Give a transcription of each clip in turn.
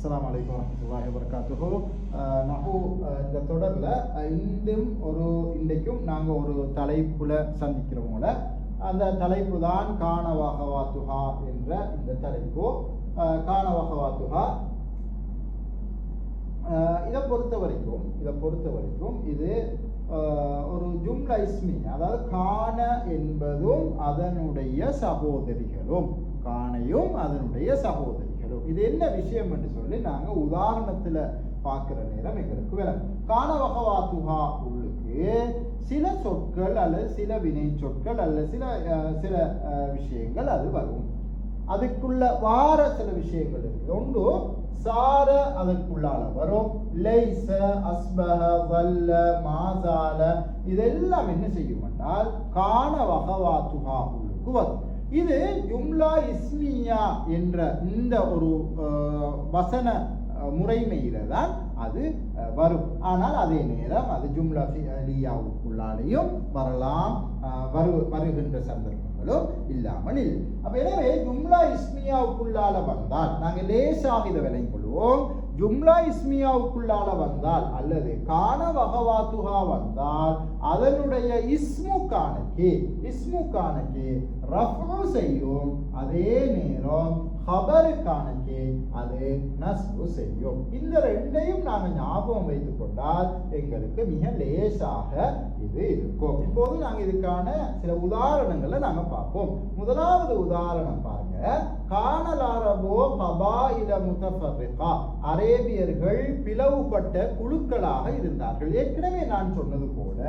அஸ்ஸலாமு அலைக்கும் வரஹ்மத்துல்லாஹி வபரகாத்துஹு. நஹு இந்த தொடரில் இன்றைக்கும் நாங்கள் ஒரு தலைப்புல சந்திக்கிறவங்கள அந்த தலைப்பு தான் கான வஹவாத்துஹா என்ற இந்த தலைப்பு. கான வஹவாத்துஹா இதை பொறுத்த வரைக்கும் இது ஒரு ஜும்லா இஸ்மி, அதாவது கான என்பதும் அதனுடைய சகோதரிகளும், கானையும் அதனுடைய சகோதரிகளும். இது என்ன விஷயம் என்று சொல்லி நாங்கள் உதாரணத்தில் பார்க்குற நேரம் எங்களுக்கு விளங்கும். கான வஹவாத்துஹா உள்ளுக்கு சில சொற்கள் அல்லது சில வினை சொற்கள் அல்லது சில விஷயங்கள் அது வரும். அதுக்குள்ள வார சில விஷயங்கள் இருக்குது. ஒன்று சார அதற்குள்ளால வரும். லைஸ, அஸ்பஹ, வல்ல, மாசால இதெல்லாம் என்ன செய்யும் என்றால் கான வஹவாத்துஹா உள்ளுக்கு வரும். இது ஜும்லா இஸ்மியா என்ற இந்த ஒரு வசன முறைமையில தான் அது வரும். ஆனால் அதே நேரம் அது ஜும்லா ஃபிஅலியாவுக்குள்ளாலையும் வரலாம், வருகின்ற சந்தர்ப்பங்களும் இல்லாமல் இல்லை. அப்ப எனவே ஜும்லா இஸ்மியாவுக்குள்ளால வந்தால் நாங்கள் லேசாக இதை விளங்கிக் கொள்வோம். ஜும்லா இஸ்மியாவுக்குள்ளால வந்தால் அல்லது கான வஹவாத்துஹா வந்தால் அதனுடைய இஸ்மு கானக்கு ரஃபு செய்யும். அதே நேரம் ஹபருக்கானக்கு அது நஸ்பு செய்யும். இந்த ரெண்டையும் நாங்கள் ஞாபகம் வைத்துக் கொண்டால் எங்களுக்கு மிக லேசாக இது இருக்கும். இப்போது நாங்கள் இதுக்கான சில உதாரணங்களை நாங்கள் பார்ப்போம். முதலாவது உதாரணம் பாருங்க. கானல் அரபோ கபாயில முத்தஃபர்ரிகா, அரேபியர்கள் பிளவுபட்ட குழுக்களாக இருந்தார்கள். ஏற்கனவே நான் சொன்னது போல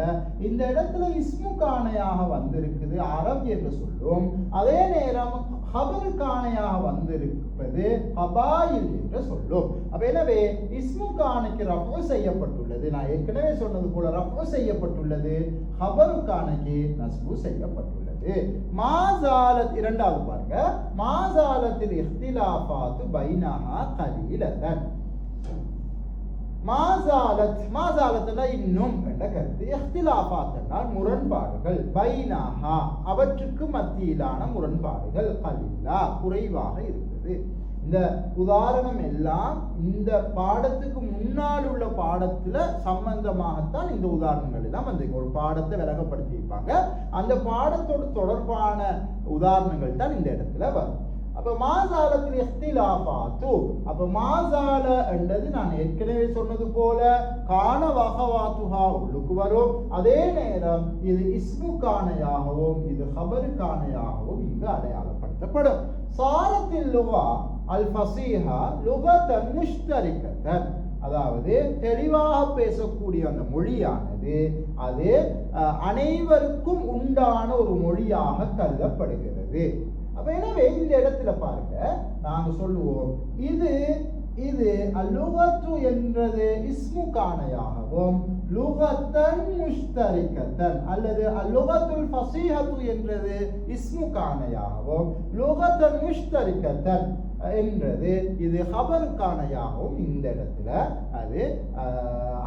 இந்த இடத்துல இஸ்மு கானையாக வந்திருக்குது அரப் என்று சொல்லும். அதே நேரம் ஹபரு கானையாக வந்திருப்பது கபாயில் என்று சொல்லும். அப்ப எனவே இஸ்மு கானைக்கு ரஃபு செய்யப்பட்டுள்ளது. நான் ஏற்கனவே சொன்னது போல ரஃபு செய்யப்பட்டுள்ளது. ஹபரு கானைக்கு நஸ்பு செய்யப்பட்டுள்ளது. மாசாலத் இரண்டாவது பாருங்க. மாசாலத்தில் இஹ்திலாஃபாத்து பைனஹா கலீலதன். மாசாலத்துல இன்னும் என்ற கருத்து. இஹ்திலாஃபாத் என்றால் முரண்பாடுகள். பைனஹா அவற்றுக்கு மத்தியிலான முரண்பாடுகள். கலீலா குறைவாக இருந்தது. இந்த உதாரணம் எல்லாம் இந்த பாடத்துக்கு முன்னால் உள்ள பாடத்துல சம்பந்தமாகத்தான் இந்த உதாரணங்கள் எல்லாம் வந்து ஒரு பாடத்தை விளங்கப்படுத்தி இருப்பாங்க. அந்த பாடத்தோடு தொடர்பான உதாரணங்கள் தான் இந்த இடத்துல வரும். அப்ப மாசாலத்தில் இஹ்திலாஃபாத்து, அப்ப மாசால என்றது நான் ஏற்கனவே சொன்னது போல கான வஹவாத்துஹா உள்ளுக்கு வரும். அதே நேரம் இது இஸ்மு கானையாகவும் இது ஹபரு கானையாகவும் இங்கு அடையாளப்படுத்தப்படும். சாரத்தில் லுகா அல் ஃபஸீஹா லுகத்தன் முஷ்தரிகத்தன், அதாவது தெளிவாக பேசக்கூடிய அந்த மொழியானது அது அனைவருக்கும் உண்டான ஒரு மொழியாக கருதப்படுகிறது. அப்ப எனவே இந்த இடத்துல பாருங்க, நாங்க சொல்லுவோம் இது அல்லுகத்து என்றது இஸ்மு கானையாகவும் லுகத்தன் முஷ்தரிகத்தன் அல்லது அல்லுகத்துல் ஃபஸீஹத்து என்றது இஸ்மு கானையாகவும் லுகத்தன் முஷ்தரிகத்தன் என்றது இது ஹபர் கானையாகவும் இந்த இடத்துல அது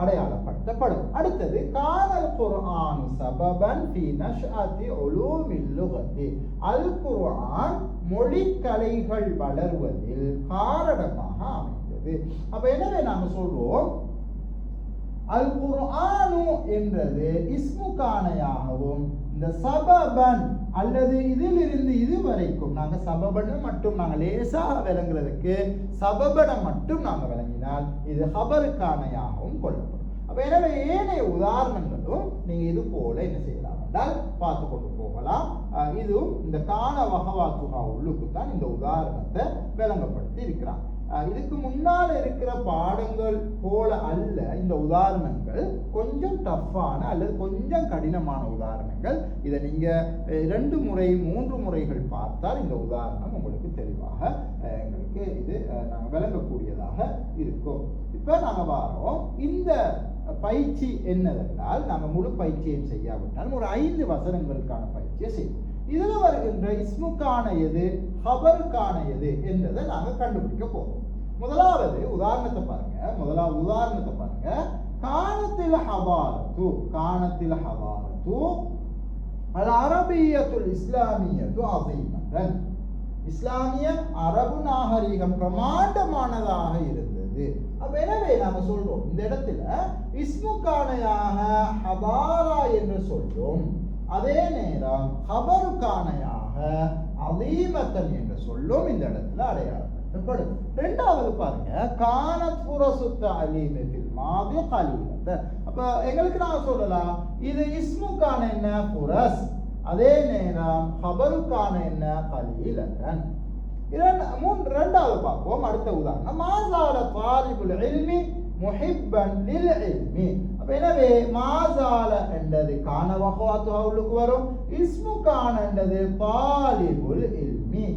அடையாளப்படுத்தப்படும். அடுத்தது கானல் குர்ஆன் சபபன் ஃபீ நஷ்அத்தி உலூமில் லுகத்தி, அல் குர்ஆன் மொழிக்கலைகள் வளர்வதில் காரணமாக அமைந்தது. அப்ப எனவே நாம சொல்றோம் அல் குர்ஆனு என்றது இஸ்மு கானையாகவும் இந்த சபபன் அல்லது இதிலிருந்து இது வரைக்கும் நாங்க சபபனை மட்டும் நாங்க லேசாக விளங்குறதுக்கு சபபனை மட்டும் நாங்க விளங்கினால் இது ஹபரு கானையாகவும் கொள்ளப்படும். அப்ப எனவே ஏனைய உதாரணங்களும் நீங்க இது போல என்ன செய்யலாம் என்றால் பார்த்து கொண்டு போகலாம். இதுவும் இந்த கான வஹவாத்துஹா உள்ளுக்கு தான் இந்த உதாரணத்தை விளங்கப்படுத்தி இருக்கிறான். இதுக்கு முன்னால் இருக்கிற பாடங்கள் போல அல்ல இந்த உதாரணங்கள், கொஞ்சம் டஃப்பான அல்லது கொஞ்சம் கடினமான உதாரணங்கள். இதை நீங்க 2 முறை 3 முறைகள் பார்த்தால் இந்த உதாரணம் உங்களுக்கு தெளிவாக எங்களுக்கு இது நாங்கள் விளங்கக்கூடியதாக இருக்கும். இப்ப நாங்க வாரோம் இந்த பயிற்சி என்னவென்றால், நாங்கள் முழு பயிற்சியை செய்யாவிட்டாலும் ஒரு 5 வசனங்களுக்கான பயிற்சியை செய்வோம். இதுல வருகின்ற இஸ்முக்கான எது ஹபருக்கான எது என்றதை நாங்கள் கண்டுபிடிக்க போறோம். முதலாவது உதாரணத்தை பாருங்க. கானத்தில் ஹபாரத்து அல் அரபியத்துல் இஸ்லாமியத்து அஸீமத்தன், இஸ்லாமிய அரபு நாகரிகம் பிரமாண்டமானதாக இருந்தது. இருக்கிறது. அப்ப எனவே நாம சொல்றோம் இந்த இடத்துல இஸ்முக்கானையாக ஹபாரா என்று சொல்லும், அதே நேரம் ஹபருக்கானையாக அதீமத்தன் என்று சொல்லும் இந்த இடத்துல அடையாளப்படுத்தப்படும். ரெண்டாவது பாருங்க, கானத் புரசுத்த அலீமத்தில் மாதி கலீலத்தன். அப்ப எங்களுக்கு நான் சொல்லலாம், இது இஸ்முக்கான என்ன புரஸ், அதே நேரம் ஹபருக்கான என்ன கலீலத்தன். ரெண்டாவது பார்ப்போம். அடுத்த உதாரணம், மாசால தாலிபுல் இல்மி முஹிப்பன் லில் இல்மி. அப்ப எனவே மாசால என்றது கான வஹவாத்துஹுலுக்கு வரும், இஸ்மு கான என்றது தாலிபுல் இல்மி,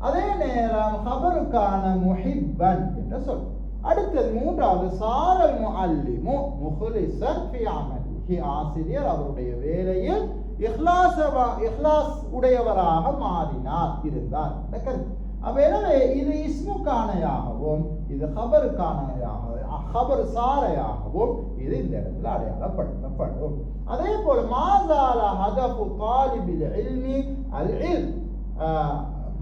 அதே நேரம் ஹபருக்கான முஹிப்பன் என்ற சொல். அடுத்தது மூன்றாவது, சாரல் முஅல்லிமு முஹ்லிஸன் ஃபி அமலிஹி. ஆசிரியர் அவருடைய வேலையில் இஹ்லாஸ் உடையவராக மாறினார் இருந்தார். அப்ப எனவே இது இஸ்முக்கானையாகவும் இது ஹபர் சாரையாகவும் இது இந்த இடத்துல அடையாளப்படுத்தப்படும். அதே போல மாசால ஹதஃபு தாலிபில் இல்மி அல் இல்ம்,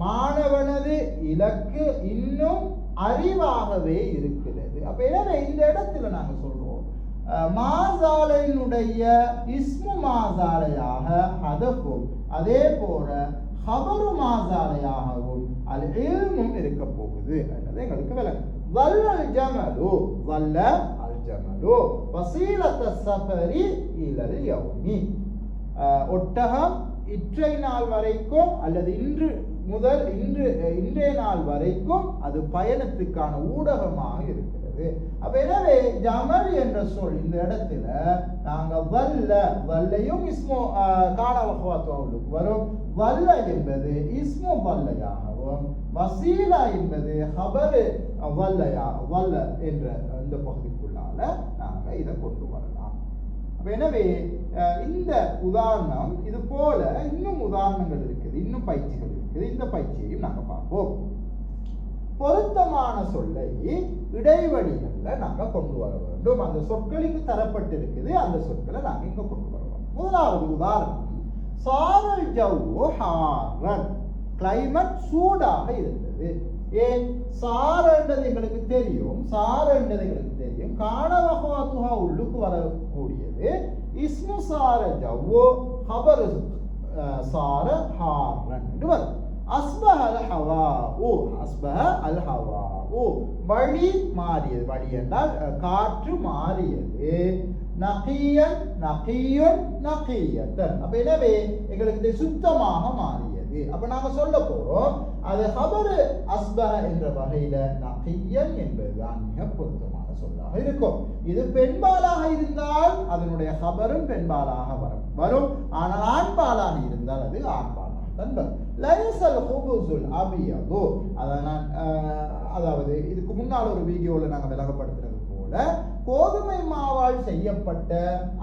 மாணவனது இலக்கு இன்னும் அறிவாகவே இருக்கிறது. அப்ப எனவே இந்த இடத்துல நாங்க சொல்றோம், மாசாலையினுடைய இஸ்மு மாசாலையாக ஹதஃபும் அதே போல ஹபரு மாசாலையாகவும் அல் இல்மும் இருக்க போகுது அல்லது எங்களுக்கு விளங்கும். வல்லல் ஜமலு, வல்ல அல் ஜமலு வசீலத்த சஃபரி இலல் யௌமி. ஒட்டகம் இற்றை நாள் வரைக்கும் அல்லது இன்று முதல் இன்றைய நாள் வரைக்கும் அது பயணத்துக்கான ஊடகமாக இருக்கிறது. அப்ப எனவே ஜமல் என்ற சொல் இந்த இடத்துல நாங்க வல்லையும் இஸ்மு கான வஹவாத்துஹுலுக்கு வரும். வல்ல என்பது இஸ்மு வல்லையாகவும், வசீலா என்பது ஹபரு வல்ல என்ற இந்த பகுதிக்குள்ளால நாங்க இதை கொண்டு வரலாம். எனவே இந்த உதாரணம் இது போல இன்னும் உதாரணங்கள் இருக்குது, இன்னும் பயிற்சிகள் இருக்குது. இந்த பயிற்சியையும் நாங்க பார்ப்போம். பொருத்தமான சொல்லை இடைவெளிகள்ல நாங்க கொண்டு வர வேண்டும். அந்த சொற்கள் இங்கு தரப்பட்டிருக்குது, அந்த சொற்களை நாங்க இங்க கொண்டு வருவோம். முதலாவது உதாரணம், சாரல் ஜவ்வு ஹாரன், கிளைமேட் சூடாக இருந்தது. ஏன் சாரன்றது எங்களுக்கு தெரியும், கான வஹவாத்துஹா உள்ளுக்கு வரக்கூடியது இஸ்மு சார ஜவ்வு ஹபர் சார ஹாரன் என்று வரும். அஸ்பஹ அல் ஹவாஉ, வழி மாறியது, வழி என்றால் காற்று மாறியது. நகியன் நகியுன் நகியத்தன். அப்ப எனவே எங்களுக்கு இது சுத்தமாக மாறியது. அப்ப நாங்க சொல்ல போறோம், அது ஹபரு அஸ்பஹ என்ற வகையில நகியன் என்பதுதான் மிக பொருத்தமான சொல்லாக இருக்கும். இது பெண்பாலாக இருந்தால் அதனுடைய ஹபரும் பெண்பாலாக வரும். ஆனால் ஆண்பாலாக இருந்தால் அது ஆண்பாலாக தான் வரும். லைசல் ஹுபுசுல் அபியது, அதாவது இதுக்கு முன்னால் ஒரு வீடியோல நாங்க விளங்கப்படுத்துறது போல, கோதுமை மாவால் செய்யப்பட்ட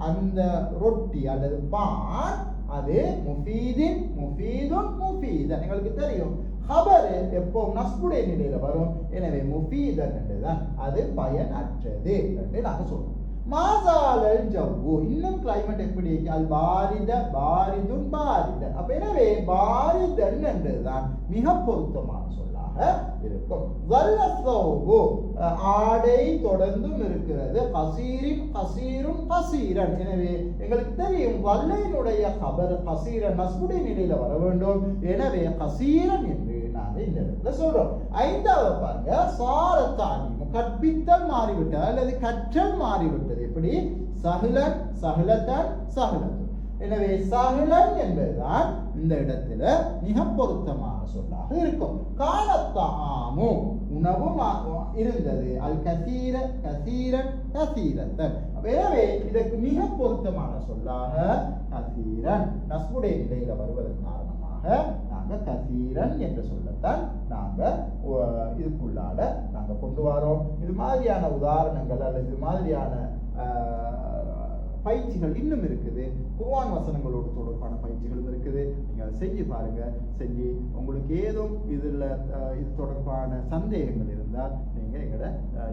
அந்த ரொட்டி அல்லது பான் அது முஃபீதின் முஃபீதுன் முஃபீதன். எங்களுக்கு தெரியும் ஹபரு எப்போ நஸ்புடைய நிலையில வரும். எனவே முஃபீதன் என்றுதான் அது பயனற்றது என்று நாங்க சொல்றோம். மாசாலல் ஜவ்வு, இன்னும் கிளைமேட் எப்படி அல் பாரித பாரிதுன் பாரிதன். அப்ப எனவே பாரிதன் என்றுதான் மிக பொருத்தமான சொல்லாக இருக்கும். வல்லசௌபு, ஆடை தொடர்ந்தும் இருக்கிறது. கசீரின் கசீருன் கசீரன். எனவே எங்களுக்கு தெரியும் வல்லையினுடைய ஹபர் கசீரன் நஸ்புடைய நிலையில வர வேண்டும். எனவே கசீரன் என்று நாங்கள் இந்த இடத்துல சொல்றோம். ஐந்தாவது பாருங்க, சாரத்தானி, கற்பித்தல் மாறிவிட்டது அல்லது கற்றல் மாறிவிட்டது. எப்படி சஹலன் சஹலத்தன் சஹலத்து. எனவே சஹலன் என்பதுதான் இந்த இடத்துல மிக பொருத்தமான சொல்லாக இருக்கும். காலத்தாமு, உணவு இருந்தது. அல் கசீர கசீரன் கசீரத்தன். எனவே இதற்கு மிக பொருத்தமான சொல்லாக கசீரன் நஸ்புடைய நிலையில வருவதன் காரணமாக நாங்க கசீரன் என்று சொல்லத்தான் நாங்க இதுக்குள்ளாட நாங்க கொண்டு வரோம். இது மாதிரியான உதாரணங்கள் அல்லது இது மாதிரியான பயிற்சிகள் இன்னும் இருக்குது. குர்ஆன் வசனங்களோடு தொடர்பான பயிற்சிகளும் இருக்குது. நீங்க அதை செஞ்சு பாருங்க. செஞ்சு உங்களுக்கு ஏதும் இதுல இது தொடர்பான சந்தேகங்கள் இருந்தால் நீங்க எங்களோட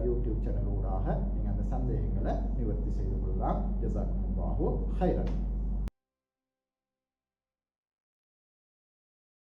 யூடியூப் சேனல் ஊடாக நீங்க அந்த சந்தேகங்களை நிவர்த்தி செய்து கொள்ளலாம். ஜஸாக்குமுல்லாஹு ஹைரன்.